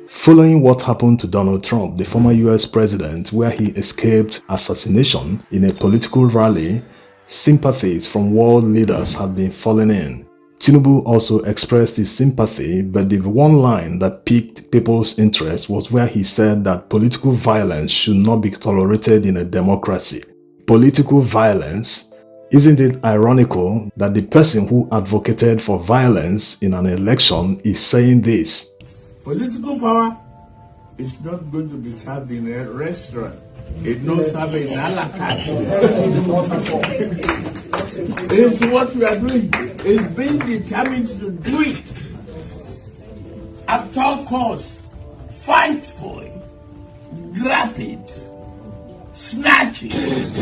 Following what happened to Donald Trump, the former US president, where he escaped assassination in a political rally, sympathies from world leaders have been falling in. Tinubu also expressed his sympathy, but the one line that piqued people's interest was where he said that political violence should not be tolerated in a democracy. Political violence? Isn't it ironical that the person who advocated for violence in an election is saying this? Political power is not going to be served in a restaurant. It's not served in a la carte. It's what we are doing. It's being determined to do it. At all costs, fight for it, grab it, snatch it, and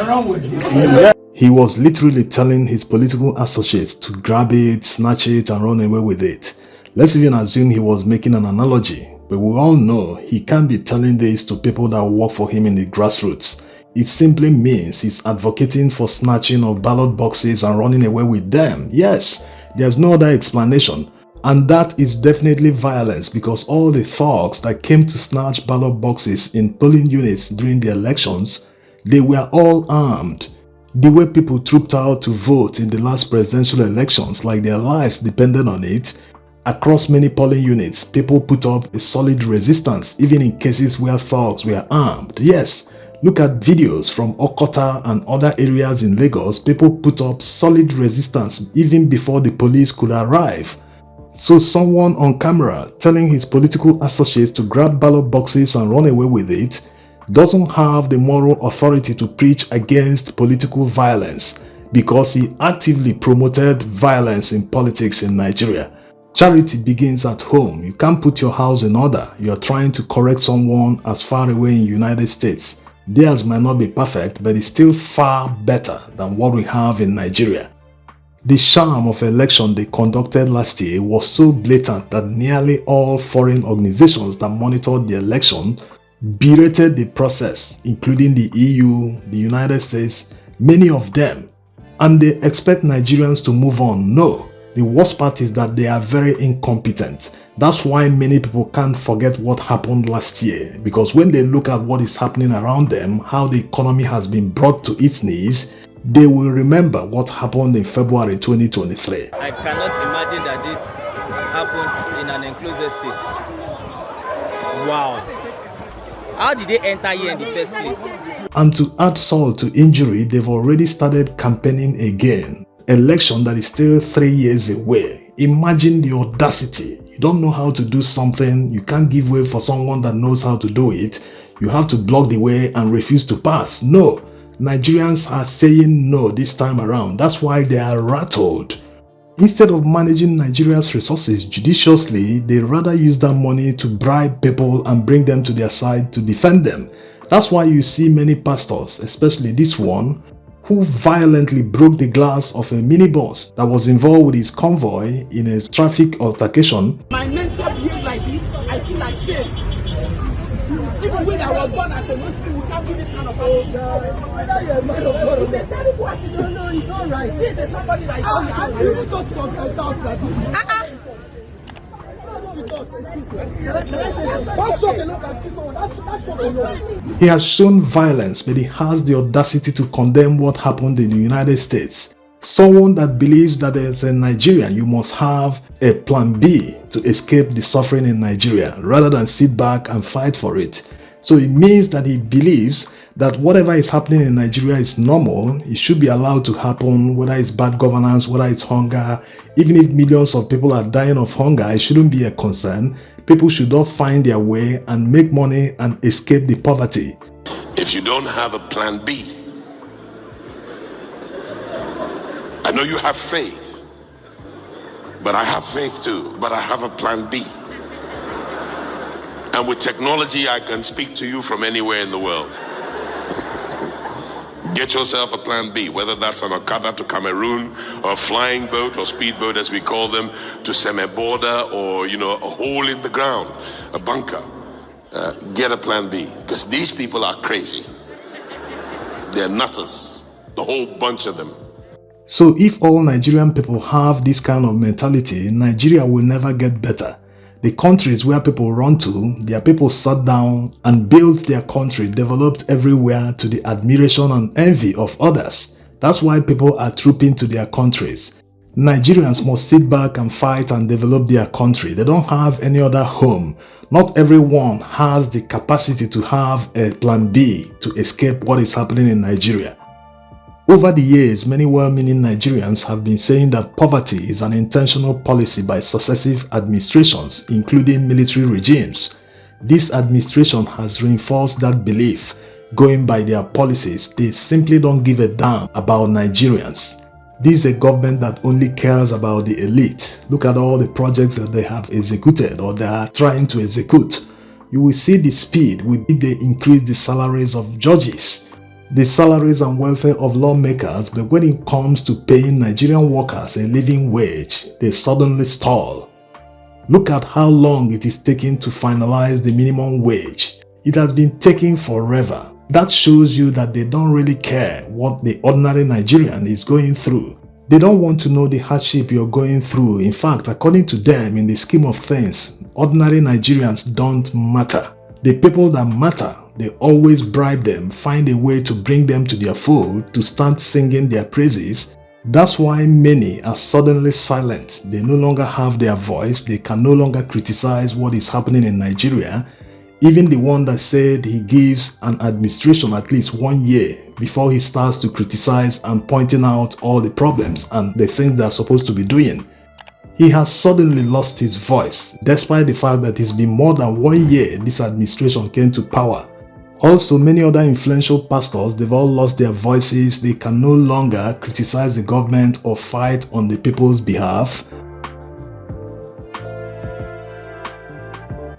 run with it. He was literally telling his political associates to grab it, snatch it, and run away with it. Let's even assume he was making an analogy, but we all know he can't be telling this to people that work for him in the grassroots. It simply means he's advocating for snatching of ballot boxes and running away with them. Yes, there's no other explanation. And that is definitely violence, because all the thugs that came to snatch ballot boxes in polling units during the elections, they were all armed. The way people trooped out to vote in the last presidential elections like their lives depended on it, across many polling units, people put up a solid resistance even in cases where thugs were armed. Yes, look at videos from Okota and other areas in Lagos. People put up solid resistance even before the police could arrive. So someone on camera telling his political associates to grab ballot boxes and run away with it doesn't have the moral authority to preach against political violence, because he actively promoted violence in politics in Nigeria. Charity begins at home. You can't put your house in order. You're trying to correct someone as far away in United States. Theirs might not be perfect, but it's still far better than what we have in Nigeria. The sham of election they conducted last year was so blatant that nearly all foreign organizations that monitored the election berated the process, including the EU, the United States, many of them. And they expect Nigerians to move on. No. The worst part is that they are very incompetent. That's why many people can't forget what happened last year, because when they look at what is happening around them, how the economy has been brought to its knees, they will remember what happened in February 2023. I cannot imagine that this happened in an enclosed state. Wow. How did they enter here in the first place? And to add salt to injury, they've already started campaigning again. Election that is still 3 years away. Imagine the audacity. You don't know how to do something, you can't give way for someone that knows how to do it. You have to block the way and refuse to pass. No, Nigerians are saying no this time around. That's why they are rattled. Instead of managing Nigeria's resources judiciously, they rather use that money to bribe people and bring them to their side to defend them. That's why you see many pastors, especially this one, who violently broke the glass of a minibus that was involved with his convoy in a traffic altercation. My mentor behaved like this, I feel ashamed. Even when I was born as a Muslim, we can't do this kind of thing. Whether you're a man of God or not. It's a terrible attitude. No, it's not right. This is somebody that is I even thought it was a doubt that He has shown violence, but he has the audacity to condemn what happened in the United States. Someone that believes that as a Nigerian, you must have a plan B to escape the suffering in Nigeria, rather than sit back and fight for it. So it means that he believes that whatever is happening in Nigeria is normal. It should be allowed to happen, whether it's bad governance, whether it's hunger. Even if millions of people are dying of hunger, it shouldn't be a concern. People should all find their way and make money and escape the poverty. If you don't have a plan B, I know you have faith, but I have faith too, but I have a plan B. And with technology, I can speak to you from anywhere in the world. Get yourself a plan B, whether that's an Okada to Cameroon, or a flying boat or speedboat as we call them, to semi-border, or a hole in the ground, a bunker. Get a plan B, because these people are crazy. They're nutters, the whole bunch of them. So if all Nigerian people have this kind of mentality, Nigeria will never get better. The countries where people run to, their people sat down and built their country, developed everywhere to the admiration and envy of others. That's why people are trooping to their countries. Nigerians must sit back and fight and develop their country. They don't have any other home. Not everyone has the capacity to have a plan B to escape what is happening in Nigeria. Over the years, many well-meaning Nigerians have been saying that poverty is an intentional policy by successive administrations, including military regimes. This administration has reinforced that belief. Going by their policies, they simply don't give a damn about Nigerians. This is a government that only cares about the elite. Look at all the projects that they have executed or they are trying to execute. You will see the speed with which they increase the salaries of judges, the salaries and welfare of lawmakers, but when it comes to paying Nigerian workers a living wage, they suddenly stall. Look at how long it is taking to finalize the minimum wage. It has been taking forever. That shows you that they don't really care what the ordinary Nigerian is going through. They don't want to know the hardship you're going through. In fact, according to them, in the scheme of things, ordinary Nigerians don't matter. The people that matter, they always bribe them, find a way to bring them to their fold, to start singing their praises. That's why many are suddenly silent. They no longer have their voice. They can no longer criticize what is happening in Nigeria. Even the one that said he gives an administration at least 1 year before he starts to criticize and pointing out all the problems and the things they're supposed to be doing. He has suddenly lost his voice, despite the fact that it's been more than 1 year this administration came to power. Also, many other influential pastors, they've all lost their voices. They can no longer criticize the government or fight on the people's behalf.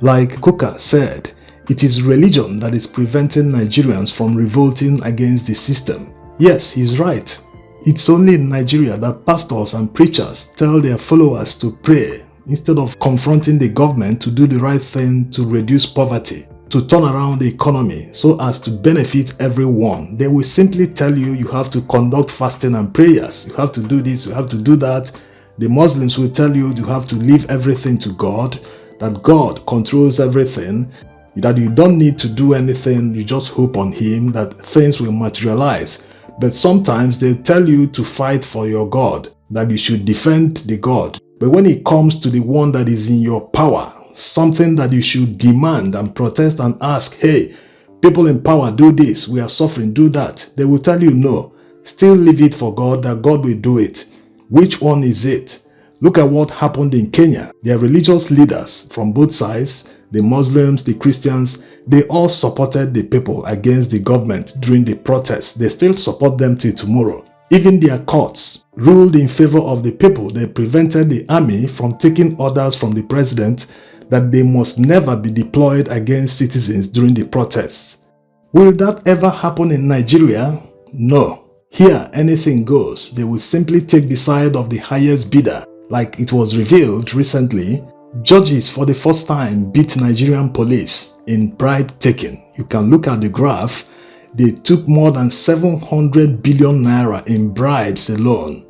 Like Kuka said, it is religion that is preventing Nigerians from revolting against the system. Yes, he's right. It's only in Nigeria that pastors and preachers tell their followers to pray instead of confronting the government to do the right thing to reduce poverty, to turn around the economy so as to benefit everyone. They will simply tell you you have to conduct fasting and prayers. You have to do this, you have to do that. The Muslims will tell you you have to leave everything to God, that God controls everything, that you don't need to do anything, you just hope on Him, that things will materialize. But sometimes they tell you to fight for your God, that you should defend the God. But when it comes to the one that is in your power, something that you should demand and protest and ask, hey, people in power, do this, we are suffering, do that. They will tell you no. Still leave it for God, that God will do it. Which one is it? Look at what happened in Kenya. Their religious leaders from both sides, the Muslims, the Christians, they all supported the people against the government during the protests. They still support them till tomorrow. Even their courts ruled in favor of the people. They prevented the army from taking orders from the president that they must never be deployed against citizens during the protests. Will that ever happen in Nigeria? No. Here, anything goes. They will simply take the side of the highest bidder. Like it was revealed recently, judges for the first time beat Nigerian police in bribe taking. You can look at the graph. They took more than 700 billion naira in bribes alone.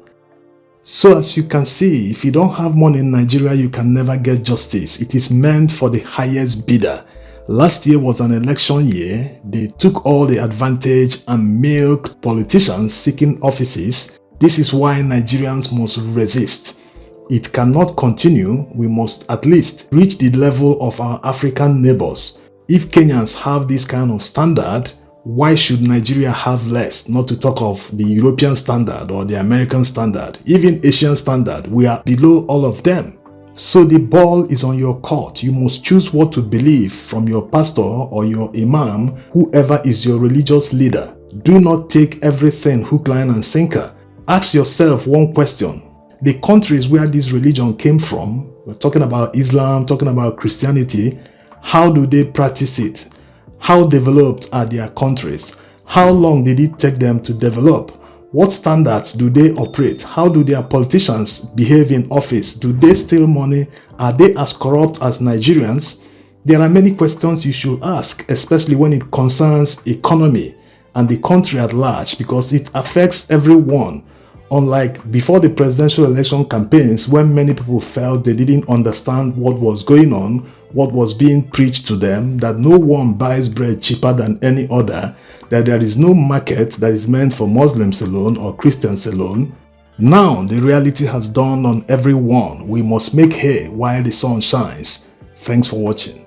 So as you can see, if you don't have money in Nigeria, you can never get justice. It is meant for the highest bidder. Last year was an election year. They took all the advantage and milked politicians seeking offices. This is why Nigerians must resist. It cannot continue. We must at least reach the level of our African neighbors. If Kenyans have this kind of standard, why should Nigeria have less? Not to talk of the European standard or the American standard, even Asian standard. We are below all of them. So the ball is on your court. You must choose what to believe from your pastor or your imam, whoever is your religious leader. Do not take everything hook, line and sinker. Ask yourself one question. The countries where this religion came from, we're talking about Islam, talking about Christianity, how do they practice it? How developed are their countries? How long did it take them to develop? What standards do they operate? How do their politicians behave in office? Do they steal money? Are they as corrupt as Nigerians? There are many questions you should ask, especially when it concerns economy and the country at large, because it affects everyone. Unlike before the presidential election campaigns, when many people felt they didn't understand what was going on, what was being preached to them, that no one buys bread cheaper than any other, that there is no market that is meant for Muslims alone or Christians alone. Now the reality has dawned on everyone. We must make hay while the sun shines. Thanks for watching.